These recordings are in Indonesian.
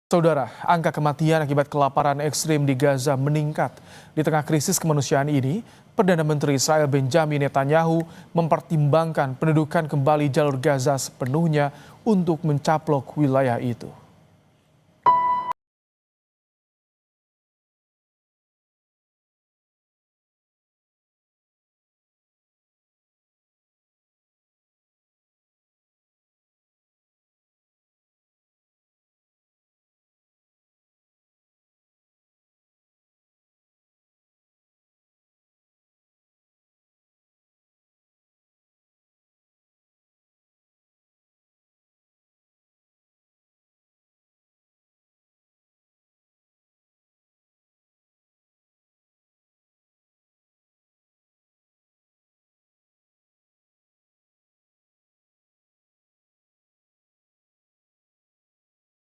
Saudara, angka kematian akibat kelaparan ekstrim di Gaza meningkat. Di tengah krisis kemanusiaan ini, Perdana Menteri Israel Benjamin Netanyahu mempertimbangkan pendudukan kembali jalur Gaza sepenuhnya untuk mencaplok wilayah itu.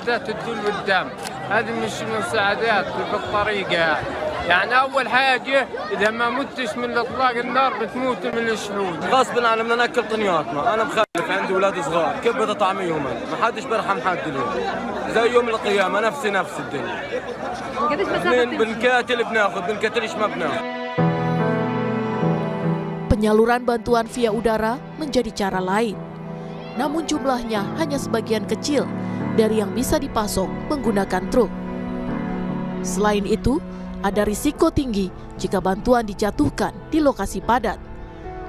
تدل قدام هذه مش مساعدات بالطريقة يعني أول حاجة إذا ما متش من إطلاق النار بتموت من الشهود غصبا عنا بدنا ناكل طنياتنا. أنا مخلف عندي أولاد صغار كيف بدي أطعميهم؟ ما حدش برحم حد اليوم زي يوم القيامة نفس الدنيا بنكاتل بناخذ بنكاتلش ما بناخذ. Penyaluran bantuan via udara menjadi cara lain, namun jumlahnya hanya sebagian kecil dari yang bisa dipasok menggunakan truk. Selain itu, ada risiko tinggi jika bantuan dijatuhkan di lokasi padat.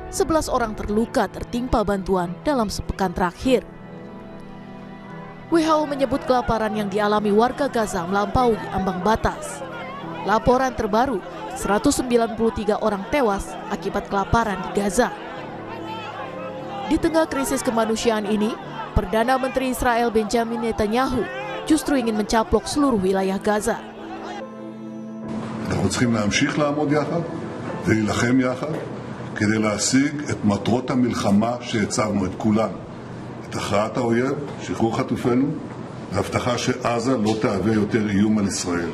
11 orang terluka tertimpa bantuan dalam sepekan terakhir. WHO menyebut kelaparan yang dialami warga Gaza melampaui ambang batas. Laporan terbaru, 193 orang tewas akibat kelaparan di Gaza. Di tengah krisis kemanusiaan ini, Perdana Menteri Israel Benjamin Netanyahu justru ingin mencaplok seluruh wilayah Gaza. אנחנו צריכים להמשיך לעמוד יחד ולהילחם יחד כדי להשיג את מטרות המלחמה שהצבנו את כולן. את הכרעת האויב, שחרור חטופינו, והבטחה שעזה לא תהווה יותר איום על ישראל.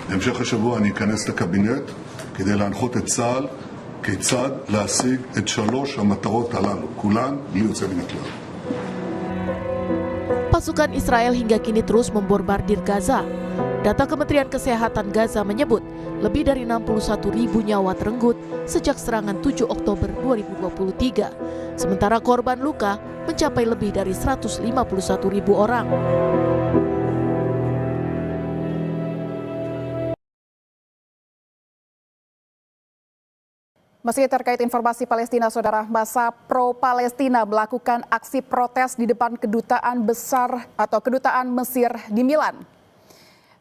בהמשך השבוע אני אכנס לקבינט כדי להנחות את צה"ל כיצד להשיג את 3 המטרות הללו, כולן בלי יוצא מן הכלל. Pasukan Israel hingga kini terus memborbardir Gaza. Data Kementerian Kesehatan Gaza menyebut lebih dari 61.000 nyawa terenggut sejak serangan 7 Oktober 2023. Sementara korban luka mencapai lebih dari 151.000 orang. Masih terkait informasi Palestina, Saudara, massa pro-Palestina melakukan aksi protes di depan kedutaan besar atau kedutaan Mesir di Milan.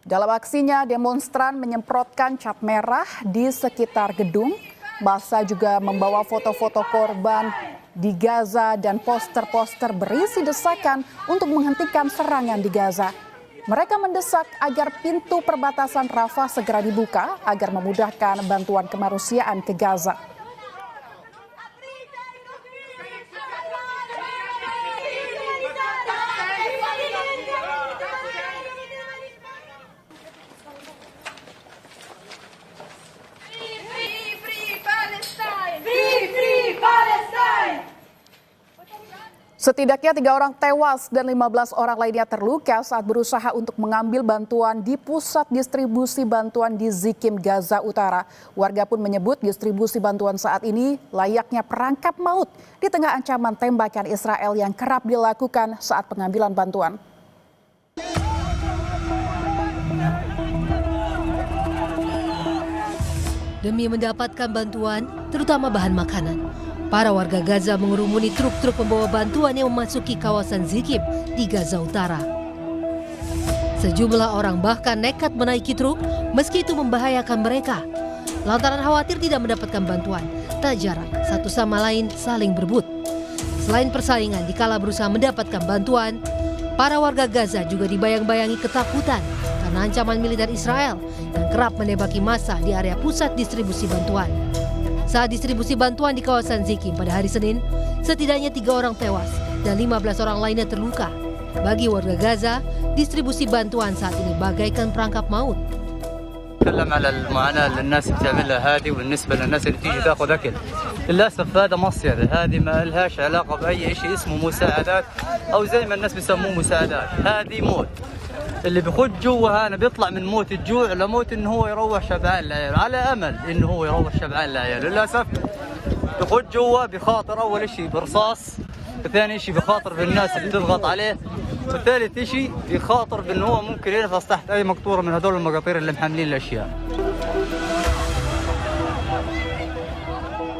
Dalam aksinya, demonstran menyemprotkan cat merah di sekitar gedung. Massa juga membawa foto-foto korban di Gaza dan poster-poster berisi desakan untuk menghentikan serangan di Gaza. Mereka mendesak agar pintu perbatasan Rafah segera dibuka agar memudahkan bantuan kemanusiaan ke Gaza. Setidaknya 3 orang tewas dan 15 orang lainnya terluka saat berusaha untuk mengambil bantuan di pusat distribusi bantuan di Zikim, Gaza Utara. Warga pun menyebut distribusi bantuan saat ini layaknya perangkap maut di tengah ancaman tembakan Israel yang kerap dilakukan saat pengambilan bantuan. Demi mendapatkan bantuan, terutama bahan makanan, para warga Gaza mengerumuni truk-truk pembawa bantuan yang memasuki kawasan Zikim di Gaza Utara. Sejumlah orang bahkan nekat menaiki truk meski itu membahayakan mereka. Lantaran khawatir tidak mendapatkan bantuan, tak jarang satu sama lain saling berebut. Selain persaingan dikala berusaha mendapatkan bantuan, para warga Gaza juga dibayang-bayangi ketakutan karena ancaman militer Israel yang kerap menembaki massa di area pusat distribusi bantuan. Saat distribusi bantuan di kawasan Zikim pada hari Senin, setidaknya 3 orang tewas dan 15 orang lainnya terluka. Bagi warga Gaza, distribusi bantuan saat ini bagaikan perangkap maut. نتكلم على المعاناة اللي الناس بتعملها هذه وبالنسبة للناس اللي تيجي تاخذ أكل. للأسف هذا مصيدة، هذه ما لهاش علاقة بأي شيء اسمه مساعدات أو زي ما الناس بيسموه مساعدات، هذه موت. اللي بيخش جوا هنا بيطلع من موت الجوع لموت إنه هو يروح شبعان لعياله، على أمل إنه هو يروح شبعان لعياله. للأسف بيخش جوا بخاطر أول شيء برصاص، ثاني شيء بخاطر بالناس اللي بتضغط عليه، وثالث شيء بخاطر بأنه هو ممكن ينفس تحت أي مقطورة من هذول المقاطير اللي محملين الأشياء.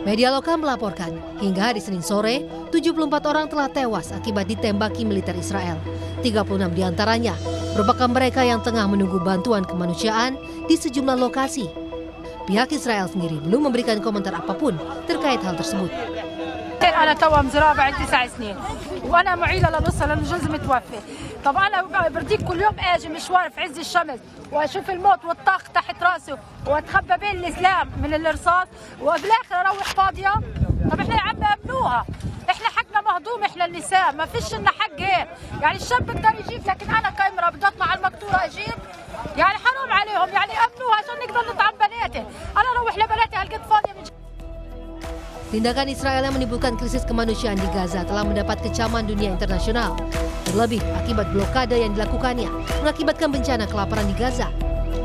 Media lokal melaporkan, hingga hari Senin sore, 74 orang telah tewas akibat ditembaki militer Israel. 36 diantaranya merupakan mereka yang tengah menunggu bantuan kemanusiaan di sejumlah lokasi. Pihak Israel sendiri belum memberikan komentar apapun terkait hal tersebut. أنا توأم زرابة عندي 9 سنين وأنا معيلة للأسرة لأنه جوزي متوفي. طب أنا بديك كل يوم أجي مشوار في عز الشمس وأشوف الموت والطاق تحت راسه وأتخبى بين الإسلام من الرصاص وبالآخر أروح فاضية. طب إحنا يا عم أمنوها، إحنا حقنا مهضوم، إحنا النساء ما فيش لنا حق هيك. يعني الشاب بيقدر يجيب لكن أنا كاميرا بدي أطلع على المقطورة أجيب، يعني حرام عليهم، يعني أمنوها عشان نقدر نطعم بناتي. أنا أروح لبناتي هالقد فاضية من Tindakan Israel yang menimbulkan krisis kemanusiaan di Gaza telah mendapat kecaman dunia internasional. Terlebih akibat blokade yang dilakukannya mengakibatkan bencana kelaparan di Gaza.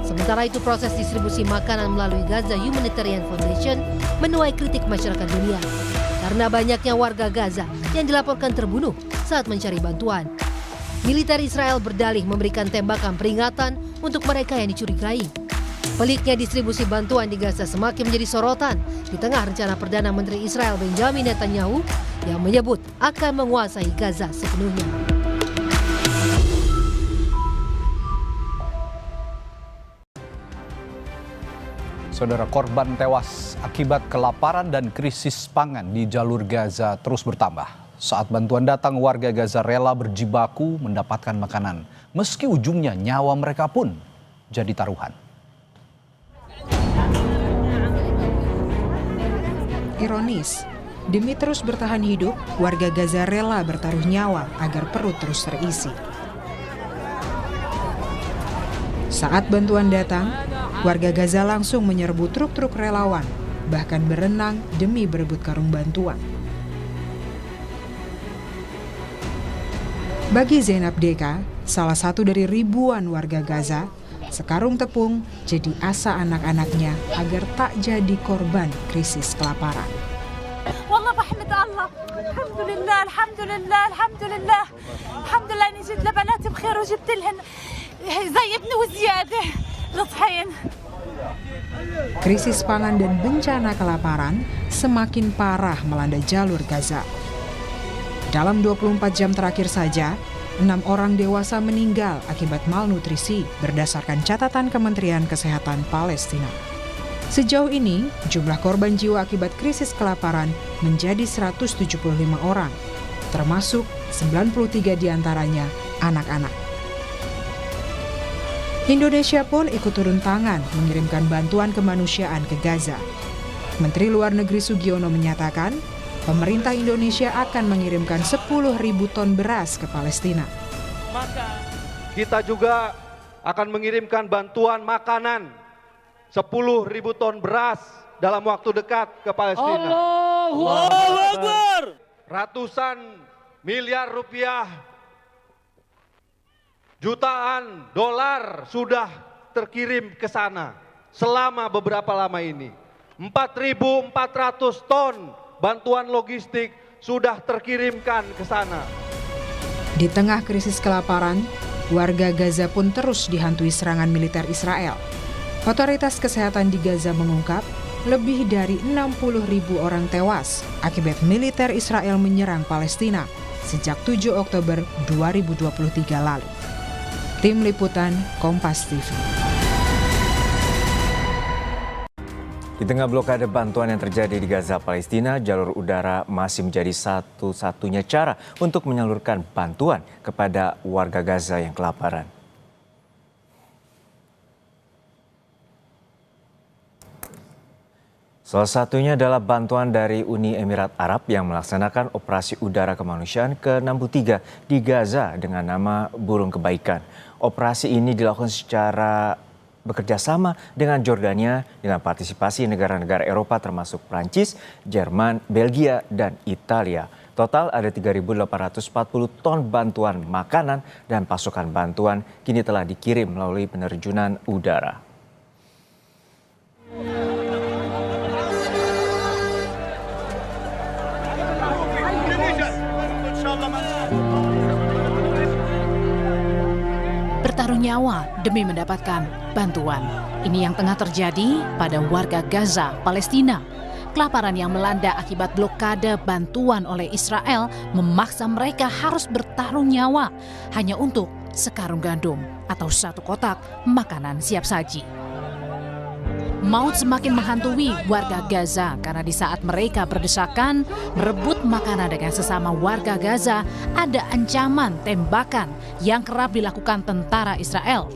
Sementara itu proses distribusi makanan melalui Gaza Humanitarian Foundation menuai kritik masyarakat dunia karena banyaknya warga Gaza yang dilaporkan terbunuh saat mencari bantuan. Militer Israel berdalih memberikan tembakan peringatan untuk mereka yang dicurigai. Peliknya distribusi bantuan di Gaza semakin menjadi sorotan di tengah rencana Perdana Menteri Israel Benjamin Netanyahu yang menyebut akan menguasai Gaza sepenuhnya. Saudara, korban tewas akibat kelaparan dan krisis pangan di jalur Gaza terus bertambah. Saat bantuan datang, warga Gaza rela berjibaku mendapatkan makanan, meski ujungnya nyawa mereka pun jadi taruhan. Ironis, demi terus bertahan hidup, warga Gaza rela bertaruh nyawa agar perut terus terisi. Saat bantuan datang, warga Gaza langsung menyerbu truk-truk relawan, bahkan berenang demi berebut karung bantuan. Bagi Zainab Deka, salah satu dari ribuan warga Gaza, sekarung tepung jadi asa anak-anaknya agar tak jadi korban krisis kelaparan. والله بحمد الله، الحمد لله الحمد لله الحمد لله الحمد لله اني جيت لبناتي بخير وجبت لهن زي ابني وزياده لطحين. Krisis pangan dan bencana kelaparan semakin parah melanda jalur Gaza. Dalam 24 jam terakhir saja, 6 orang dewasa meninggal akibat malnutrisi berdasarkan catatan Kementerian Kesehatan Palestina. Sejauh ini, jumlah korban jiwa akibat krisis kelaparan menjadi 175 orang, termasuk 93 diantaranya anak-anak. Indonesia pun ikut turun tangan mengirimkan bantuan kemanusiaan ke Gaza. Menteri Luar Negeri Sugiono menyatakan, pemerintah Indonesia akan mengirimkan 10.000 ton beras ke Palestina. Kita juga akan mengirimkan bantuan makanan 10.000 ton beras dalam waktu dekat ke Palestina. Allahu Akbar. Ratusan miliar rupiah, jutaan dolar sudah terkirim ke sana selama beberapa lama ini. 4.400 ton bantuan logistik sudah terkirimkan ke sana. Di tengah krisis kelaparan, warga Gaza pun terus dihantui serangan militer Israel. Otoritas kesehatan di Gaza mengungkap lebih dari 60.000 orang tewas akibat militer Israel menyerang Palestina sejak 7 Oktober 2023 lalu. Tim Liputan Kompas TV. Di tengah blokade bantuan yang terjadi di Gaza, Palestina, jalur udara masih menjadi satu-satunya cara untuk menyalurkan bantuan kepada warga Gaza yang kelaparan. Salah satunya adalah bantuan dari Uni Emirat Arab yang melaksanakan operasi udara kemanusiaan ke-63 di Gaza dengan nama Burung Kebaikan. Operasi ini dilakukan secara bekerja sama dengan Jordania dengan partisipasi negara-negara Eropa termasuk Prancis, Jerman, Belgia, dan Italia. Total ada 3.840 ton bantuan makanan dan pasokan bantuan kini telah dikirim melalui penerjunan udara. Bertaruh nyawa demi mendapatkan bantuan. Ini yang tengah terjadi pada warga Gaza, Palestina. Kelaparan yang melanda akibat blokade bantuan oleh Israel memaksa mereka harus bertaruh nyawa hanya untuk sekarung gandum atau satu kotak makanan siap saji. Maut semakin menghantui warga Gaza karena di saat mereka berdesakan merebut makanan dengan sesama warga Gaza, ada ancaman tembakan yang kerap dilakukan tentara Israel.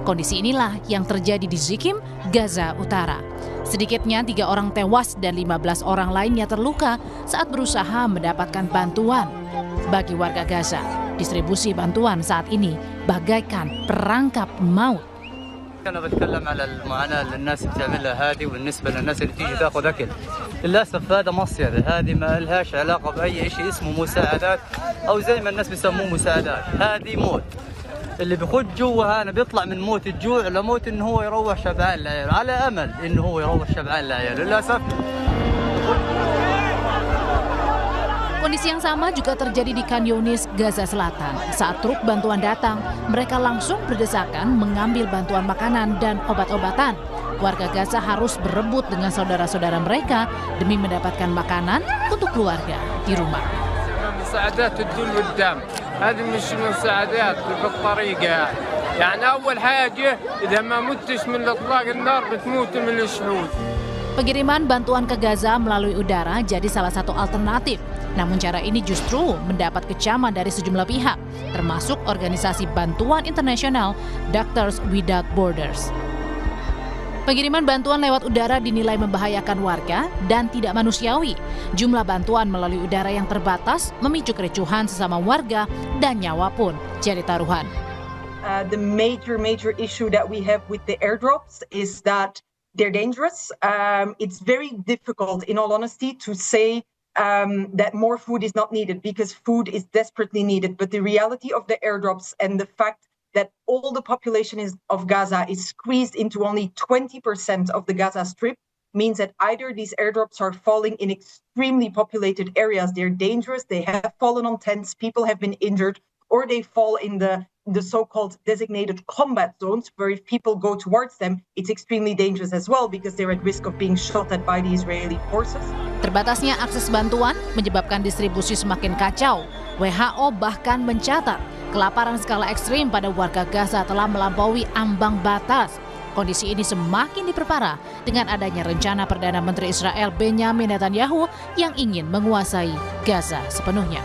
Kondisi inilah yang terjadi di Zikim, Gaza Utara. Sedikitnya 3 orang tewas dan 15 orang lainnya terluka saat berusaha mendapatkan bantuan. Bagi warga Gaza, distribusi bantuan saat ini bagaikan perangkap maut. أنا بتكلم على المعاناة اللي الناس بتعملها هذه وبالنسبة للناس اللي تيجي تاخذ أكل. للأسف هذا مصيدة، هذه ما لهاش علاقة بأي شيء اسمه مساعدات أو زي ما الناس بيسموه مساعدات، هذه موت. اللي بيخش جوا هنا بيطلع من موت الجوع لموت إنه هو يروح شبعان لعياله، على أمل إنه هو يروح شبعان لعياله. للأسف Kondisi yang sama juga terjadi di Khan Younis, Gaza Selatan. Saat truk bantuan datang, mereka langsung berdesakan mengambil bantuan makanan dan obat-obatan. Warga Gaza harus berebut dengan saudara-saudara mereka demi mendapatkan makanan untuk keluarga di rumah. مساعدات تدل قدام هذه مش مساعدات بالطريقة يعني أول حاجة إذا ما متش من إطلاق النار بتموت من الشهود. Pengiriman bantuan ke Gaza melalui udara jadi salah satu alternatif. Namun cara ini justru mendapat kecaman dari sejumlah pihak, termasuk organisasi bantuan internasional Doctors Without Borders. Pengiriman bantuan lewat udara dinilai membahayakan warga dan tidak manusiawi. Jumlah bantuan melalui udara yang terbatas memicu kericuhan sesama warga dan nyawa pun jadi taruhan. The major issue that we have with the airdrops is that they're dangerous. It's very difficult, in all honesty, to say that more food is not needed because food is desperately needed. But the reality of the airdrops and the fact that all the population of Gaza is squeezed into only 20% of the Gaza Strip means that either these airdrops are falling in extremely populated areas, they're dangerous, they have fallen on tents, people have been injured, or they fall in the so-called designated combat zones, where if people go towards them, it's extremely dangerous as well because they're at risk of being shot at by the Israeli forces. Terbatasnya akses bantuan menyebabkan distribusi semakin kacau. WHO bahkan mencatat kelaparan skala ekstrim pada warga Gaza telah melampaui ambang batas. Kondisi ini semakin diperparah dengan adanya rencana Perdana Menteri Israel Benjamin Netanyahu yang ingin menguasai Gaza sepenuhnya.